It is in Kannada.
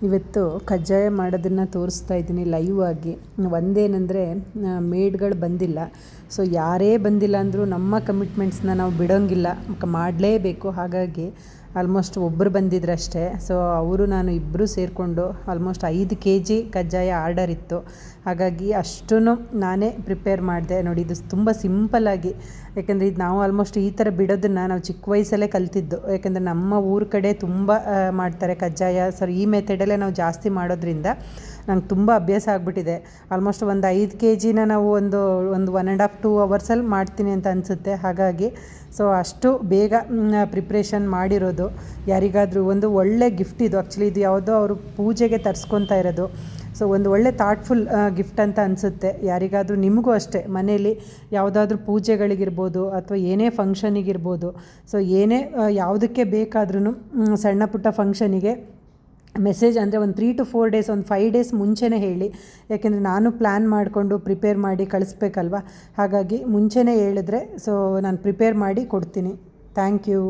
ಇವತ್ತು ಕಜ್ಜಾಯ ಮಾಡೋದನ್ನು ತೋರಿಸ್ತಾ ಇದ್ದೀನಿ ಲೈವ್ ಆಗಿ. ಒಂದೇನೆಂದರೆ ಮೇಡ್ಗಳು ಬಂದಿಲ್ಲ. ಸೊ ಯಾರೇ ಬಂದಿಲ್ಲ ಅಂದರೂ ನಮ್ಮ ಕಮಿಟ್ಮೆಂಟ್ಸ್ನ ನಾವು ಬಿಡೋಂಗಿಲ್ಲ, ಮಾಡಲೇಬೇಕು. ಹಾಗಾಗಿ ಆಲ್ಮೋಸ್ಟ್ ಒಬ್ಬರು ಬಂದಿದ್ರಷ್ಟೇ. ಸೊ ಅವರು ನಾನು ಇಬ್ಬರು ಸೇರಿಕೊಂಡು ಆಲ್ಮೋಸ್ಟ್ 5 kg ಕಜ್ಜಾಯ ಆರ್ಡರ್ ಇತ್ತು. ಹಾಗಾಗಿ ಅಷ್ಟೂ ನಾನೇ ಪ್ರಿಪೇರ್ ಮಾಡಿದೆ. ನೋಡಿ, ಇದು ತುಂಬ ಸಿಂಪಲ್ಲಾಗಿ, ಯಾಕೆಂದರೆ ಇದು ನಾವು ಆಲ್ಮೋಸ್ಟ್ ಈ ಥರ ಬಿಡೋದನ್ನು ನಾವು ಚಿಕ್ಕ ವಯಸ್ಸಲ್ಲೇ ಕಲ್ತಿದ್ದು. ಯಾಕೆಂದರೆ ನಮ್ಮ ಊರ ಕಡೆ ತುಂಬ ಮಾಡ್ತಾರೆ ಕಜ್ಜಾಯ. ಸರ್ ಈ ಮೆಥಡಲ್ಲೇ ನಾವು ಜಾಸ್ತಿ ಮಾಡೋದ್ರಿಂದ ನಂಗೆ ತುಂಬ ಅಭ್ಯಾಸ ಆಗಿಬಿಟ್ಟಿದೆ. ಆಲ್ಮೋಸ್ಟ್ ಒಂದು 5 kgನ ನಾವು ಒಂದು 1.5-2 ಅವರ್ಸಲ್ಲಿ ಮಾಡ್ತೀನಿ ಅಂತ ಅನಿಸುತ್ತೆ. ಹಾಗಾಗಿ ಸೊ ಅಷ್ಟು ಬೇಗ ಪ್ರಿಪ್ರೇಷನ್ ಮಾಡಿರೋದು. ಯಾರಿಗಾದರೂ ಒಂದು ಒಳ್ಳೆ ಗಿಫ್ಟ್ ಇದು. ಆ್ಯಕ್ಚುಲಿ ಇದು ಯಾವುದೋ ಅವರು ಪೂಜೆಗೆ ತರಿಸ್ಕೊತಾ ಇರೋದು. ಸೊ ಒಂದು ಒಳ್ಳೆ ಥಾಟ್ಫುಲ್ ಗಿಫ್ಟ್ ಅಂತ ಅನಿಸುತ್ತೆ. ಯಾರಿಗಾದರೂ, ನಿಮಗೂ ಅಷ್ಟೇ, ಮನೇಲಿ ಯಾವುದಾದ್ರೂ ಪೂಜೆಗಳಿಗಿರ್ಬೋದು ಅಥವಾ ಏನೇ ಫಂಕ್ಷನಿಗಿರ್ಬೋದು, ಸೊ ಏನೇ ಯಾವುದಕ್ಕೆ ಬೇಕಾದ್ರೂ ಸಣ್ಣ ಪುಟ್ಟ ಫಂಕ್ಷನಿಗೆ ಮೆಸೇಜ್ ಅಂದರೆ ಒಂದು 3 to 4 days, ಒಂದು 5 days ಮುಂಚೆನೇ ಹೇಳಿ. ಯಾಕೆಂದರೆ ನಾನು ಪ್ಲ್ಯಾನ್ ಮಾಡಿಕೊಂಡು ಪ್ರಿಪೇರ್ ಮಾಡಿ ಕಳಿಸ್ಬೇಕಲ್ವ. ಹಾಗಾಗಿ ಮುಂಚೆನೇ ಹೇಳಿದ್ರೆ ಸೊ ನಾನು ಪ್ರಿಪೇರ್ ಮಾಡಿ ಕೊಡ್ತೀನಿ. Thank you.